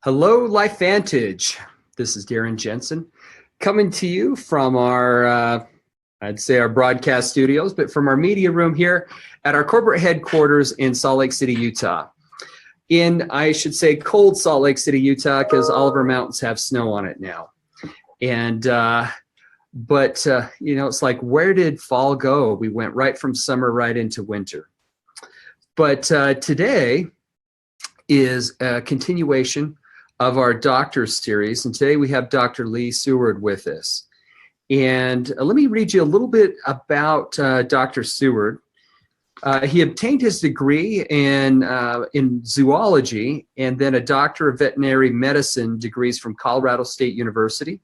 Hello, Life Vantage. This is Darren Jensen coming to you from our, I'd say our broadcast studios, but from our media room here at our corporate headquarters in Salt Lake City, Utah. I should say, cold Salt Lake City, Utah, because all of our mountains have snow on it now. And, it's like, where did fall go? We went right from summer right into winter. But today is a continuation of our doctor series, and today we have Dr. Lee Seward with us. And let me read you a little bit about Dr. Seward. He obtained his degree in zoology and then a Doctor of Veterinary Medicine degrees from Colorado State University.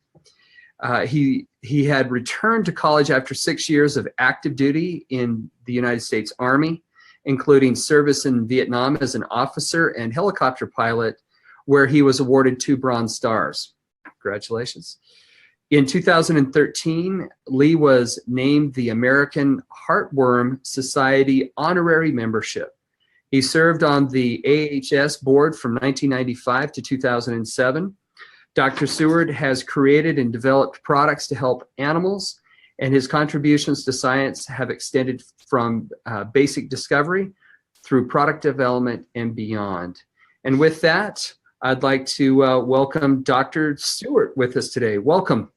He had returned to college after 6 years of active duty in the United States Army, including service in Vietnam as an officer and helicopter pilot, where he was awarded 2 Bronze Stars. Congratulations. In 2013, Lee was named the American Heartworm Society honorary membership. He served on the AHS board from 1995 to 2007. Dr. Seward has created and developed products to help animals, and his contributions to science have extended from basic discovery through product development and beyond. And with that, I'd like to welcome Dr. Seward with us today. Welcome.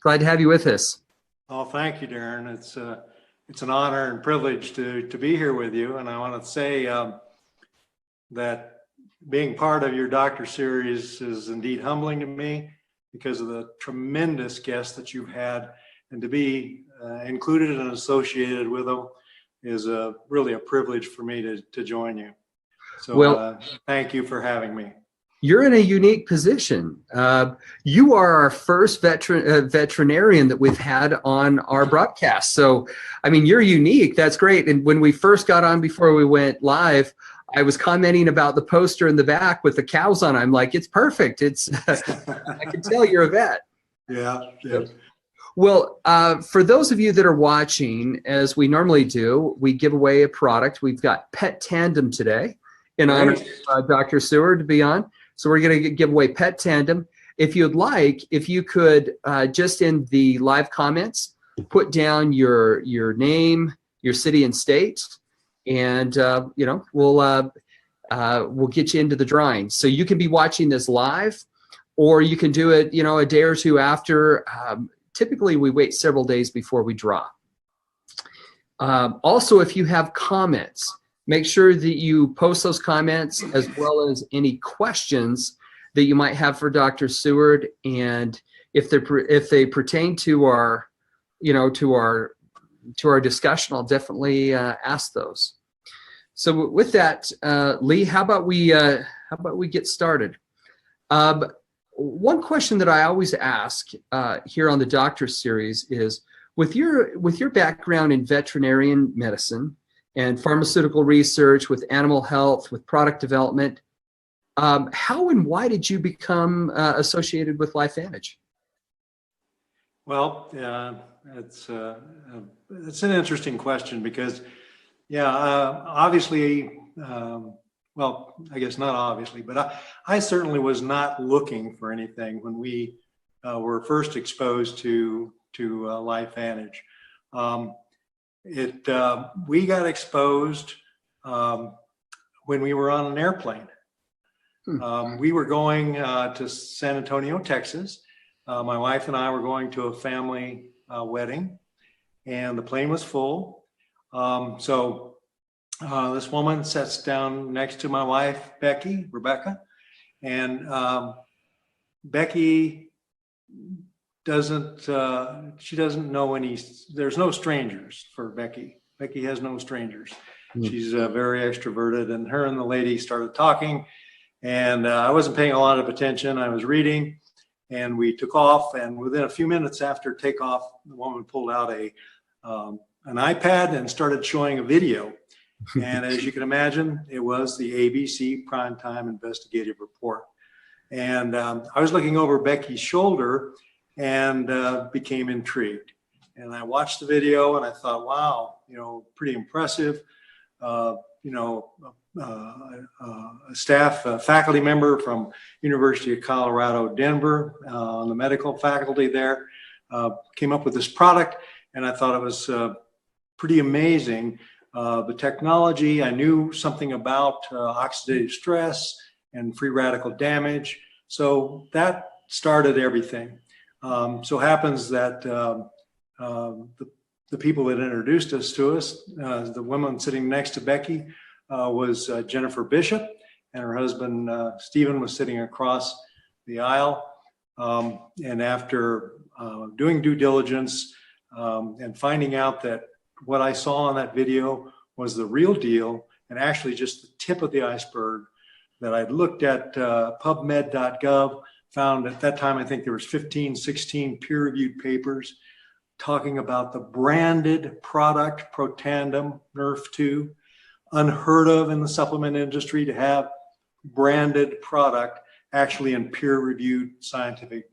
Glad to have you with us. Oh, thank you, Darren. It's an honor and privilege to be here with you. And I want to say that being part of your doctor series is indeed humbling to me because of the tremendous guests that you've had, and to be included and associated with them is really a privilege for me to join you. So thank you for having me. You're in a unique position. You are our first veterinarian that we've had on our broadcast. So, I mean, you're unique. That's great. And when we first got on before we went live, I was commenting about the poster in the back with the cows on. I'm like, it's perfect. It's I can tell you're a vet. Yeah. Well, for those of you that are watching, as we normally do, we give away a product. We've got Protandim today in honor of Dr. Seward to be on. So we're going to give away Protandim. If you'd like, if you could just in the live comments, put down your name, your city and state, and we'll get you into the drawing. So you can be watching this live, or you can do it, a day or two after. Typically, we wait several days before we draw. Also, if you have comments, make sure that you post those comments as well as any questions that you might have for Dr. Seward, and if they pertain to our, to our discussion, I'll definitely ask those. So with that, Lee, how about we get started? One question that I always ask here on the Doctor Series is, with your background in veterinarian medicine and pharmaceutical research, with animal health, with product development, how and why did you become associated with Life Vantage? Well, it's an interesting question because, obviously, well, I guess not obviously, but I certainly was not looking for anything when we were first exposed to Life Vantage. We got exposed when we were on an airplane. We were going to San Antonio, Texas. My wife and I were going to a family wedding, and the plane was full. So this woman sits down next to my wife, Rebecca, and Becky doesn't know there's no strangers for Becky. Becky has no strangers. She's very extroverted, and her and the lady started talking, and I wasn't paying a lot of attention. I was reading, and we took off, and within a few minutes after takeoff, the woman pulled out an iPad and started showing a video. And as you can imagine, it was the ABC Primetime Investigative Report. And I was looking over Becky's shoulder and became intrigued. And I watched the video and I thought, wow, pretty impressive. a staff faculty member from University of Colorado, Denver, on the medical faculty there, came up with this product, and I thought it was pretty amazing. The technology, I knew something about oxidative stress and free radical damage, so that started everything. So happens that the people that introduced us to us, the woman sitting next to Becky, was Jennifer Bishop, and her husband Stephen was sitting across the aisle. And after doing due diligence and finding out that what I saw on that video was the real deal, and actually just the tip of the iceberg, that I'd looked at PubMed.gov, found at that time, I think there was 15, 16 peer-reviewed papers talking about the branded product Protandim Nrf2, unheard of in the supplement industry to have branded product actually in peer-reviewed scientific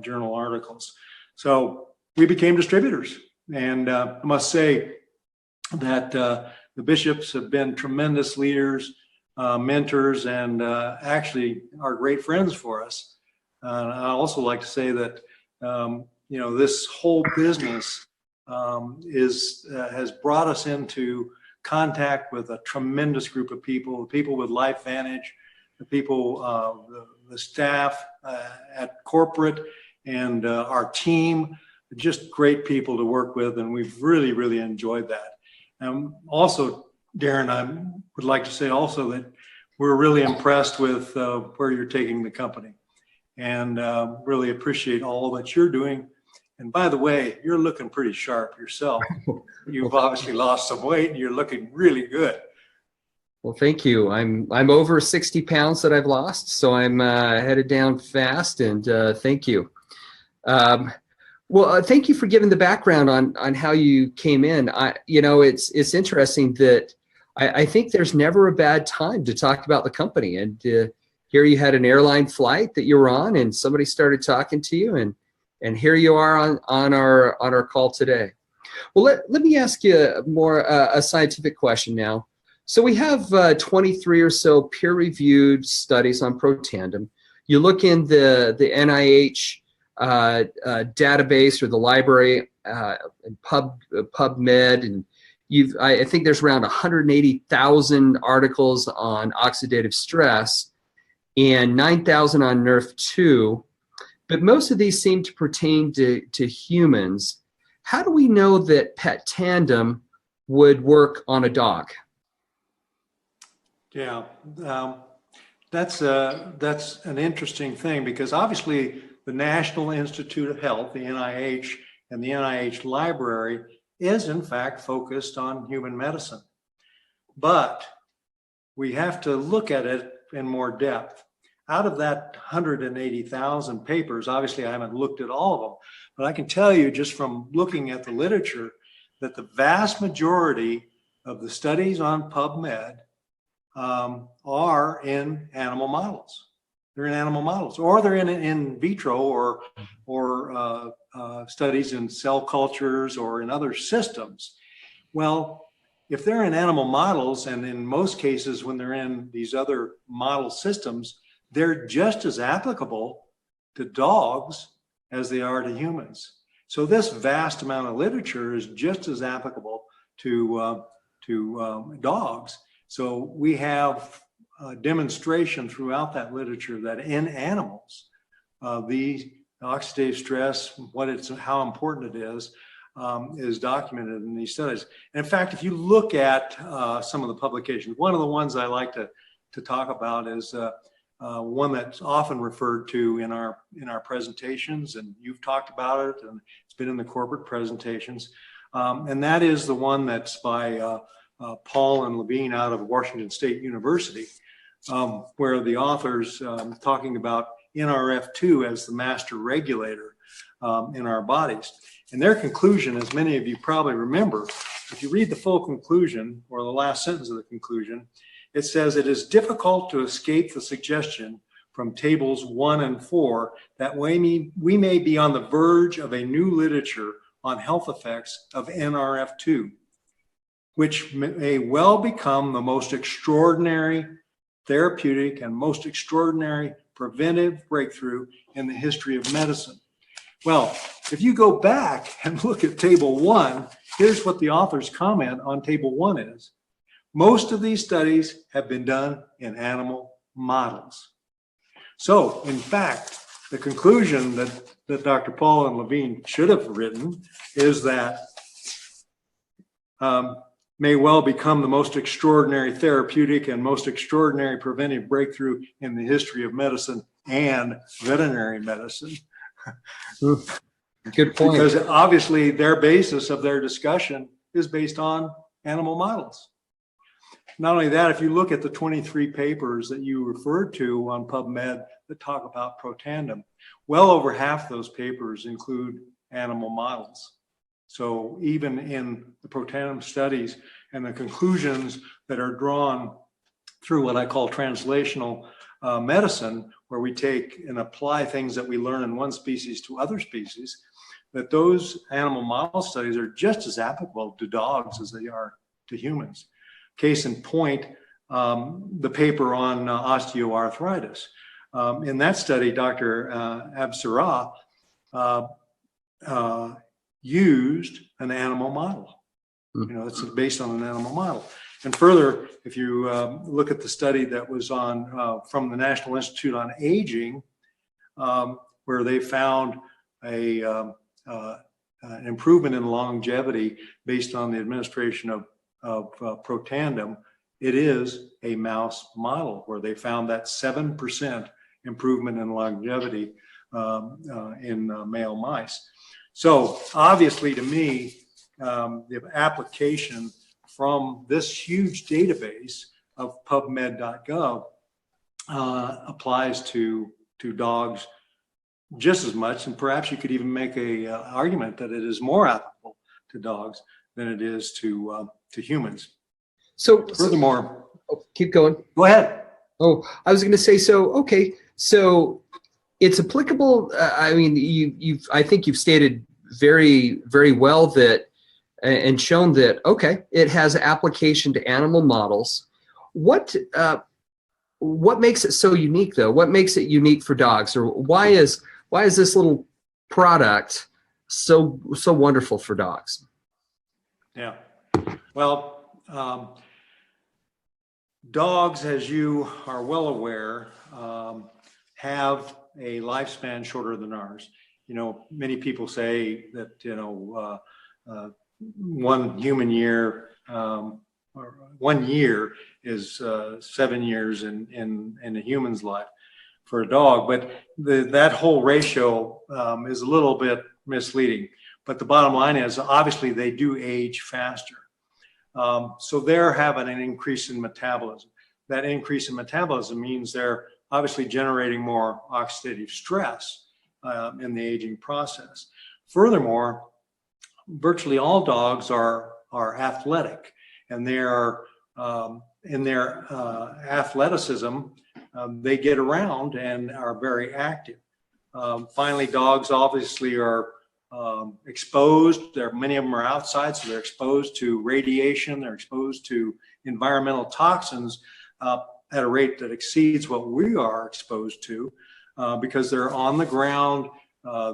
journal articles. So we became distributors, and I must say that the Bishops have been tremendous leaders, mentors, and actually are great friends for us. I also like to say that this whole business has brought us into contact with a tremendous group of people with LifeVantage, the people, the staff at corporate, and our team, just great people to work with, and we've really, really enjoyed that. Also, Darren, I would like to say also that we're really impressed with where you're taking the company, and really appreciate all that you're doing. And by the way, you're looking pretty sharp yourself. You've obviously lost some weight, and you're looking really good. Well, thank you. I'm over 60 pounds that I've lost, so I'm headed down fast, and thank you. Well, thank you for giving the background on how you came in. It's interesting that I think there's never a bad time to talk about the company. And here you had an airline flight that you were on, and somebody started talking to you, and here you are on our call today. Well, let me ask you more a scientific question now. So we have 23 or so peer-reviewed studies on Protandim. You look in the NIH database or the library, PubMed, and I think there's around 180,000 articles on oxidative stress and 9,000 on Nrf2, but most of these seem to pertain to humans. How do we know that Protandim would work on a dog? Yeah, that's an interesting thing, because obviously the National Institute of Health, the NIH, and the NIH library is in fact focused on human medicine. But we have to look at it in more depth. Out of that 180,000 papers, obviously I haven't looked at all of them, but I can tell you just from looking at the literature that the vast majority of the studies on PubMed are in animal models. They're in animal models, or they're in vitro, or studies in cell cultures or in other systems. Well, if they're in animal models, and in most cases when they're in these other model systems, they're just as applicable to dogs as they are to humans. So this vast amount of literature is just as applicable to dogs. So we have a demonstration throughout that literature that in animals, the oxidative stress, how important it is documented in these studies. And in fact, if you look at some of the publications, one of the ones I like to talk about is one that's often referred to in our presentations, and you've talked about it, and it's been in the corporate presentations, and that is the one that's by Paul and Levine out of Washington State University, where the authors talking about Nrf2 as the master regulator in our bodies. And their conclusion, as many of you probably remember, if you read the full conclusion, or the last sentence of the conclusion, it says, "It is difficult to escape the suggestion from tables 1 and 4 that we may be on the verge of a new literature on health effects of Nrf2. which may well become the most extraordinary therapeutic and most extraordinary preventive breakthrough in the history of medicine. Well, if you go back and look at table 1, here's what the author's comment on table 1 is. Most of these studies have been done in animal models. So, in fact, the conclusion that Dr. Paul and Levine should have written is that may well become the most extraordinary therapeutic and most extraordinary preventive breakthrough in the history of medicine and veterinary medicine. Good point. Because obviously their basis of their discussion is based on animal models. Not only that, if you look at the 23 papers that you referred to on PubMed that talk about Protandim, well over half those papers include animal models. So even in the Protandim studies and the conclusions that are drawn through what I call translational medicine, where we take and apply things that we learn in one species to other species, that those animal model studies are just as applicable to dogs as they are to humans. Case in point, the paper on osteoarthritis. In that study, Dr. Absarah used an animal model. You know, it's based on an animal model. And further, if you look at the study that was on from the National Institute on Aging, where they found an improvement in longevity based on the administration of Protandim, it is a mouse model where they found that 7% improvement in longevity in male mice. So obviously to me, the application from this huge database of PubMed.gov applies to dogs just as much, and perhaps you could even make a argument that it is more applicable to dogs than it is to humans. So furthermore, keep going. Go ahead. Oh, I was going to say, so okay, so it's applicable. I mean, I think you've stated very, very well that, and shown that, okay, it has application to animal models. What makes it so unique, though? What makes it unique for dogs, or why is this little product so wonderful for dogs? Yeah, well, dogs, as you are well aware, have a lifespan shorter than ours. You know, many people say that, you know, 1 human year, or 1 year is 7 years in a human's life for a dog, but that whole ratio is a little bit misleading. But the bottom line is, obviously, they do age faster. So they're having an increase in metabolism. That increase in metabolism means they're obviously generating more oxidative stress in the aging process. Furthermore, virtually all dogs are athletic, and they are in their athleticism, they get around and are very active. Finally, dogs obviously are exposed. Many of them are outside, so they're exposed to radiation. They're exposed to environmental toxins at a rate that exceeds what we are exposed to because they're on the ground.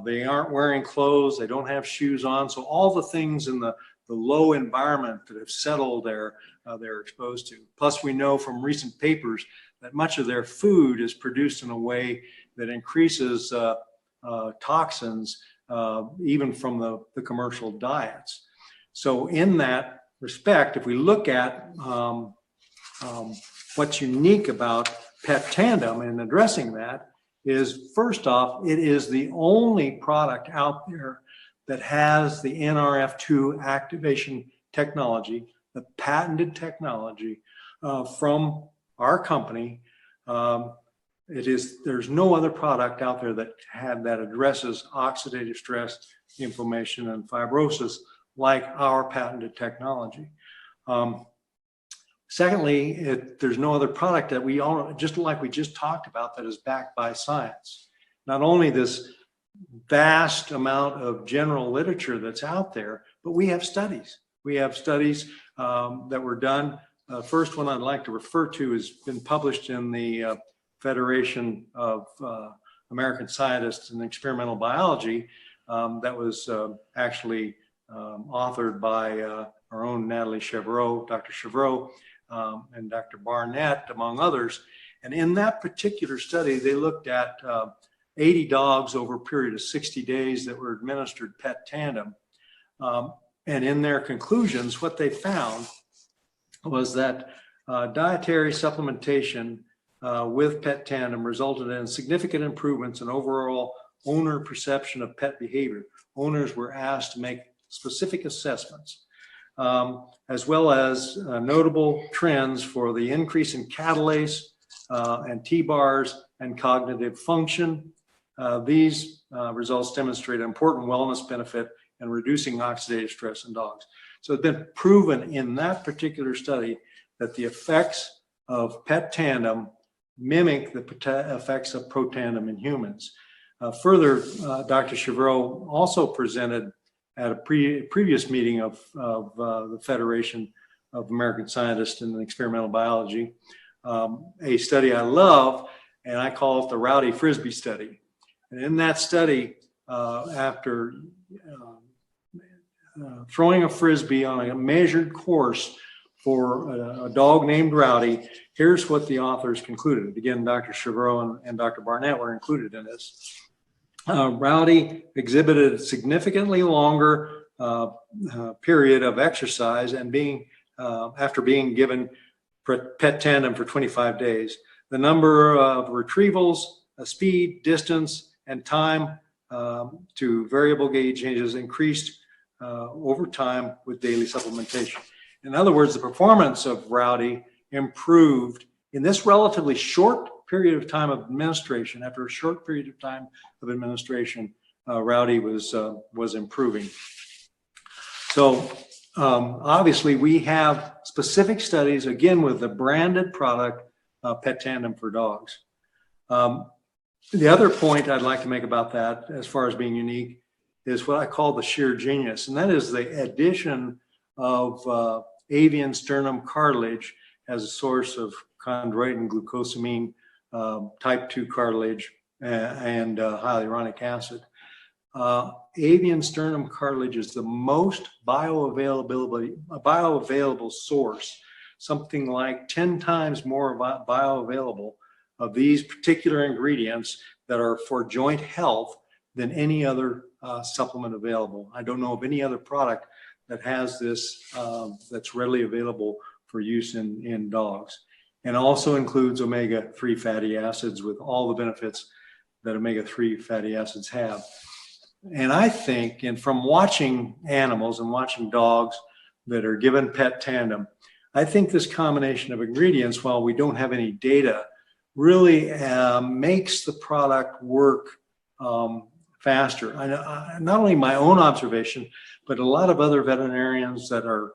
They aren't wearing clothes. They don't have shoes on. So all the things in the low environment that have settled there, they're exposed to. Plus, we know from recent papers that much of their food is produced in a way that increases toxins, even from the commercial diets. So in that respect, if we look at what's unique about Protandim and addressing that is, first off, it is the only product out there that has the Nrf2 activation technology, the patented technology from our company. There's no other product out there that addresses oxidative stress, inflammation, and fibrosis like our patented technology. Secondly, there's no other product that we all, just like we just talked about, that is backed by science. Not only this vast amount of general literature that's out there, but we have studies. We have studies that were done. First one I'd like to refer to has been published in the Federation of American Scientists in Experimental Biology. That was actually authored by our own Natalie Chevreau, Dr. Chevreau, and Dr. Barnett, among others. And in that particular study, they looked at 80 dogs over a period of 60 days that were administered Protandim. And in their conclusions, what they found was that dietary supplementation with Protandim resulted in significant improvements in overall owner perception of pet behavior. Owners were asked to make specific assessments, as well as notable trends for the increase in catalase and T-bars and cognitive function. These results demonstrate an important wellness benefit in reducing oxidative stress in dogs. So it's been proven in that particular study that the effects of Protandim mimic the effects of Protandim in humans. Further, Dr. Chevreau also presented at a previous meeting of the Federation of American Scientists in Experimental Biology, a study I love, and I call it the Rowdy Frisbee study. And in that study, after throwing a Frisbee on a measured course for a dog named Rowdy, here's what the authors concluded. Again, Dr. Chevreau and Dr. Barnett were included in this. Rowdy exhibited a significantly longer period of exercise and after being given Protandim for 25 days. The number of retrievals, speed, distance, and time to variable gauge changes increased over time with daily supplementation. In other words, the performance of Rowdy improved in this relatively short period of time of administration. After a short period of time of administration, Rowdy was improving. So obviously we have specific studies, again, with the branded product, Protandim for dogs. The other point I'd like to make about that, as far as being unique, is what I call the sheer genius, and that is the addition of avian sternum cartilage as a source of chondroitin glucosamine, type 2 cartilage, and hyaluronic acid. Avian sternum cartilage is the most bioavailable source, something like 10 times more bioavailable of these particular ingredients that are for joint health than any other supplement available. I don't know of any other product that has this that's readily available for use in dogs, and also includes omega-3 fatty acids with all the benefits that omega-3 fatty acids have. And I think, and from watching animals and watching dogs that are given Protandim, I think this combination of ingredients, while we don't have any data, really makes the product work faster. Not only my own observation, but a lot of other veterinarians that are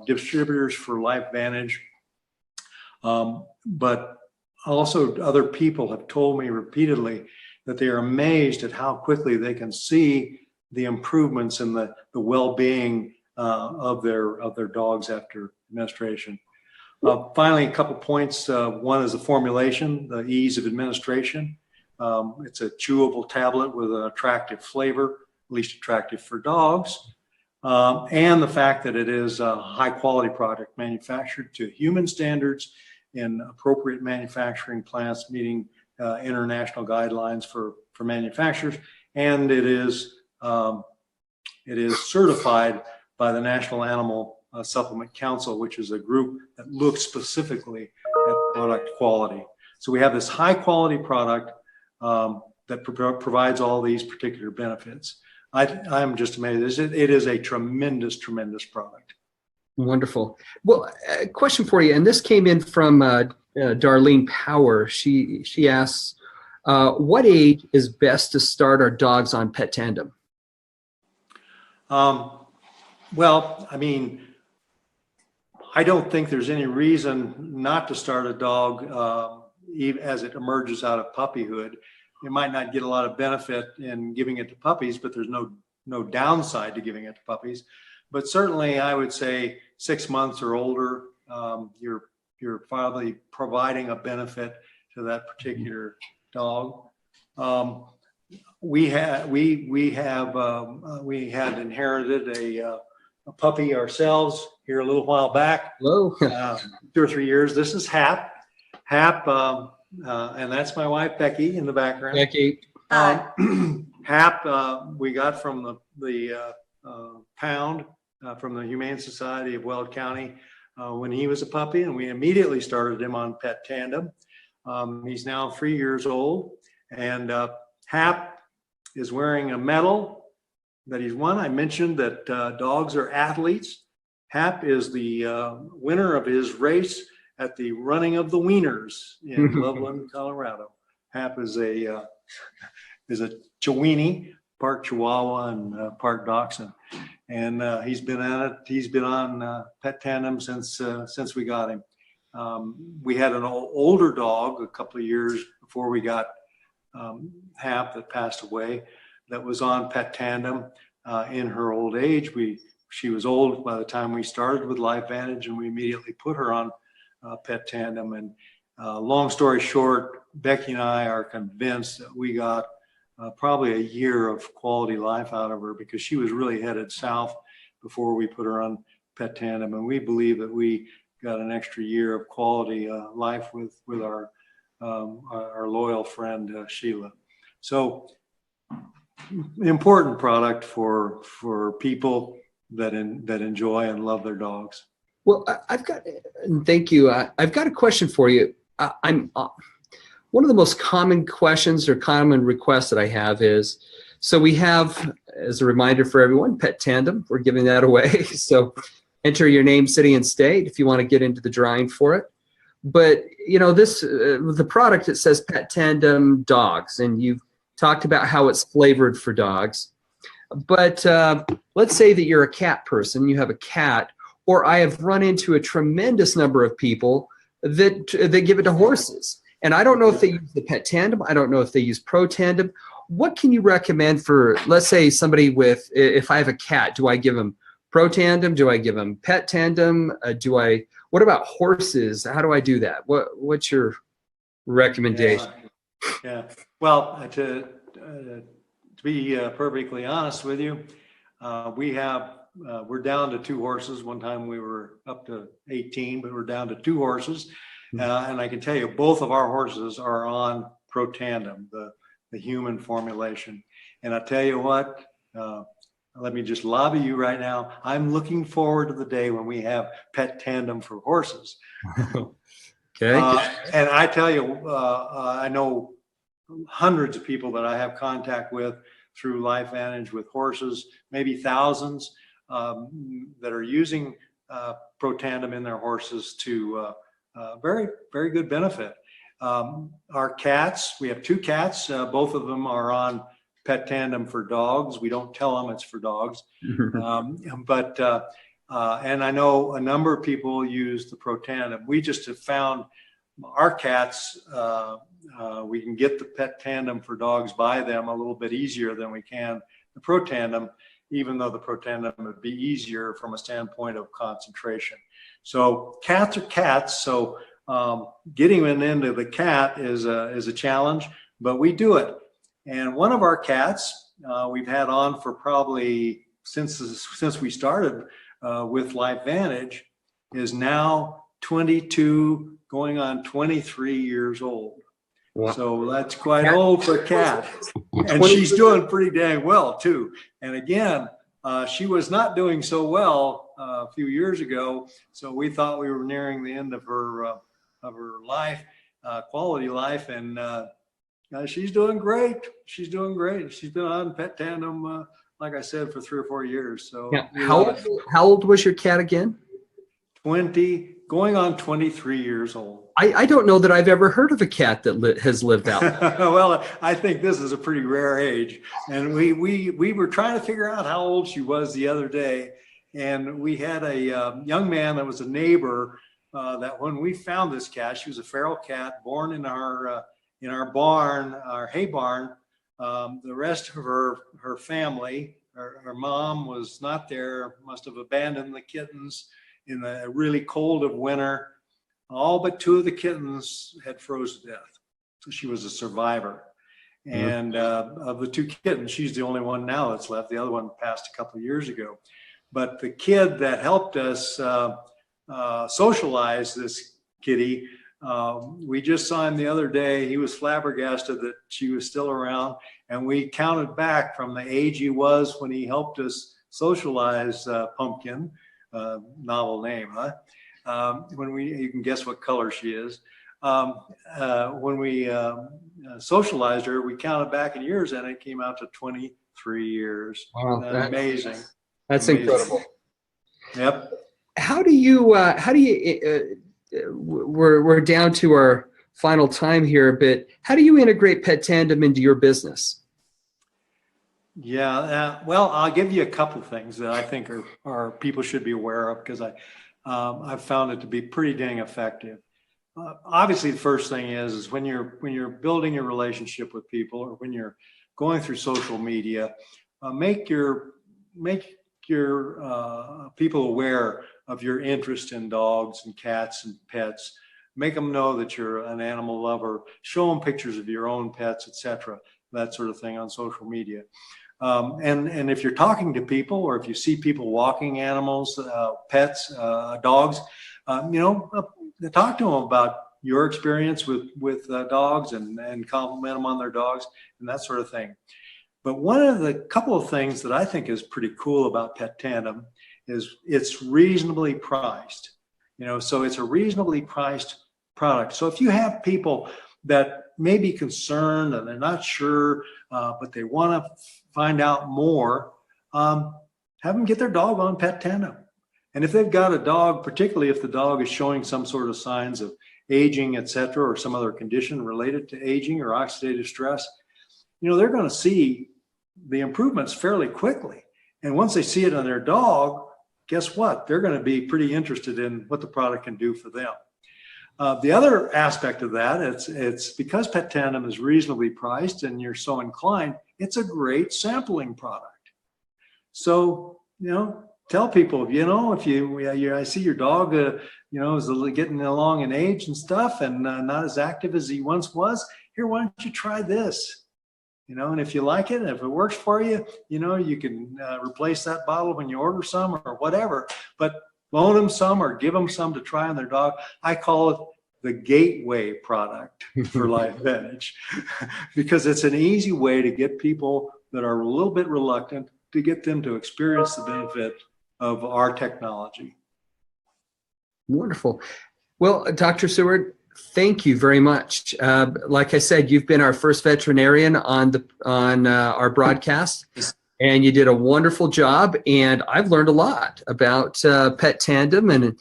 distributors for LifeVantage, but also other people have told me repeatedly that they are amazed at how quickly they can see the improvements in the well-being of their dogs after administration. Finally, a couple points. One is the formulation, the ease of administration. It's a chewable tablet with an attractive flavor, at least attractive for dogs, and the fact that it is a high-quality product manufactured to human standards in appropriate manufacturing plants meeting international guidelines for manufacturers, and it is certified by the National Animal Supplement Council, which is a group that looks specifically at product quality. So we have this high-quality product that provides all these particular benefits. I'm just amazed. It is a tremendous, tremendous product. Wonderful. Well, a question for you, and this came in from Darlene Power. She asks, what age is best to start our dogs on Protandim? Well, I mean, I don't think there's any reason not to start a dog even as it emerges out of puppyhood. It might not get a lot of benefit in giving it to puppies, but there's no downside to giving it to puppies. but certainly I would say 6 months or older, you're probably providing a benefit to that particular dog. We had inherited a puppy ourselves here a little while back. Hello. 2 or 3 years. This is Hap. Hap, and that's my wife Becky in the background. Becky. Hap, we got from the pound from the Humane Society of Weld County when he was a puppy, and we immediately started him on Protandim. He's now 3 years old, and Hap is wearing a medal that he's won. I mentioned that dogs are athletes. Hap is the winner of his race at the running of the Wieners in Loveland, Colorado. Hap is a Chiweenie, part Chihuahua and part Dachshund, and he's been at it. He's been on Protandim since we got him. We had an older dog a couple of years before we got Hap that passed away, that was on Protandim in her old age. She was old by the time we started with LifeVantage, and we immediately put her on Protandim. And long story short, Becky and I are convinced that we got probably a year of quality life out of her, because she was really headed south before we put her on Protandim, and we believe that we got an extra year of quality life with our loyal friend Sheila. So important product for people that enjoy and love their dogs. Well, thank you. I've got a question for you. One of the most common questions or common requests that I have is, so we have, as a reminder for everyone, Protandim. We're giving that away. So enter your name, city, and state if you want to get into the drawing for it. But the product, it says Protandim dogs, and you've talked about how it's flavored for dogs. But let's say that you're a cat person, you have a cat, or I have run into a tremendous number of people that give it to horses. And I don't know if they use the Protandim. I don't know if they use Protandim. What can you recommend for, let's say, somebody with, if I have a cat, do I give them Protandim? Do I give them Protandim? What about horses? How do I do that? What's your recommendation? Yeah. Well, to be perfectly honest with you, we're down to 2 horses. One time we were up to 18, but we're down to 2 horses. And I can tell you, both of our horses are on Protandim, the human formulation. And I tell you what, let me just lobby you right now. I'm looking forward to the day when we have Protandim for horses. Okay. And I tell you, I know hundreds of people that I have contact with through LifeVantage with horses, maybe thousands that are using Protandim in their horses to very, very good benefit. Our cats, we have 2 cats. Both of them are on Protandim for dogs. We don't tell them it's for dogs. And I know a number of people use the Protandim. We just have found our cats, we can get the Protandim for dogs by them a little bit easier than we can the Protandim, even though the Protandim would be easier from a standpoint of concentration. So cats are cats. So getting them into the cat is a challenge, but we do it. And one of our cats we've had on for probably since we started with LifeVantage is now 22, going on 23 years old. Wow. So that's quite old for a cat. And she's doing pretty dang well too. And again, she was not doing so well a few years ago. So we thought we were nearing the end of her life, quality life. And she's doing great. She's doing great. She's been on Protandim, like I said, for 3 or 4 years. So yeah. How old was your cat again? 20, going on 23 years old. I don't know that I've ever heard of a cat that has lived that long. Well, I think this is a pretty rare age. And we were trying to figure out how old she was the other day. And we had a young man that was a neighbor that when we found this cat, she was a feral cat born in our barn, our hay barn. The rest of her family, her mom was not there, must have abandoned the kittens in the really cold of winter. All but 2 of the kittens had froze to death. So she was a survivor. And of the 2 kittens, she's the only one now that's left. The other one passed a couple of years ago. But the kid that helped us socialize this kitty, we just saw him the other day. He was flabbergasted that she was still around. And we counted back from the age he was when he helped us socialize Pumpkin, novel name, huh? You can guess what color she is. When we socialized her, we counted back in years, and it came out to 23 years. Wow, that's amazing. That's amazing. Incredible. Yep. How do you? We're down to our final time here, but how do you integrate Protandim into your business? Yeah, well, I'll give you a couple things that I think are people should be aware of, because I've found it to be pretty dang effective. Obviously, the first thing is when you're building a relationship with people, or when you're going through social media, make your people aware of your interest in dogs and cats and pets. Make them know that you're an animal lover. Show them pictures of your own pets, etc. That sort of thing on social media. And if you're talking to people, or if you see people walking animals, pets, dogs, talk to them about your experience with dogs, and compliment them on their dogs and that sort of thing. But one of the couple of things that I think is pretty cool about Protandim is it's reasonably priced. So it's a reasonably priced product. So if you have people that may be concerned and they're not sure, but they want to find out more, have them get their dog on Protandim. And if they've got a dog, particularly if the dog is showing some sort of signs of aging, etc., or some other condition related to aging or oxidative stress, they're going to see the improvements fairly quickly. And once they see it on their dog, guess what? They're going to be pretty interested in what the product can do for them. The other aspect of that, it's because Protandim is reasonably priced and you're so inclined, it's a great sampling product. So, tell people, if I see your dog, is getting along in age and stuff, and not as active as he once was. Here, why don't you try this? And if you like it, and if it works for you, you can replace that bottle when you order some or whatever. But loan them some or give them some to try on their dog. I call it the gateway product for LifeVantage because it's an easy way to get people that are a little bit reluctant, to get them to experience the benefit of our technology. Wonderful. Well, Dr. Seward, thank you very much. Like I said, you've been our first veterinarian on our broadcast, and you did a wonderful job. And I've learned a lot about Protandim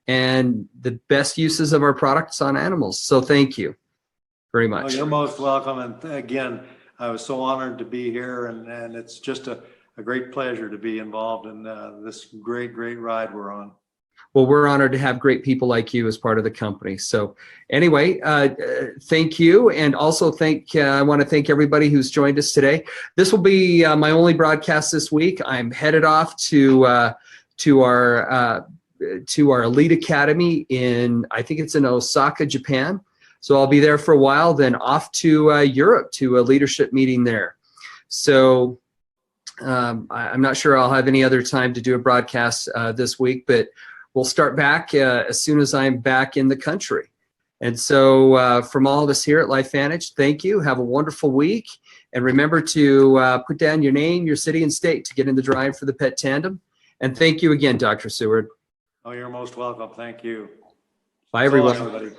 and the best uses of our products on animals. So thank you very much. Well, you're most welcome. And again, I was so honored to be here, and it's just a great pleasure to be involved in this great ride we're on. Well, we're honored to have great people like you as part of the company. So anyway, thank you. And also I want to thank everybody who's joined us today. This will be my only broadcast this week. I'm headed off to our Elite Academy I think it's in Osaka, Japan. So I'll be there for a while, then off to Europe to a leadership meeting there. So I'm not sure I'll have any other time to do a broadcast this week, but we'll start back as soon as I'm back in the country. And so from all of us here at LifeVantage, thank you. Have a wonderful week. And remember to put down your name, your city, and state to get in the drawing for the Protandim. And thank you again, Dr. Seward. Oh, you're most welcome. Thank you. Bye, everyone. Everybody.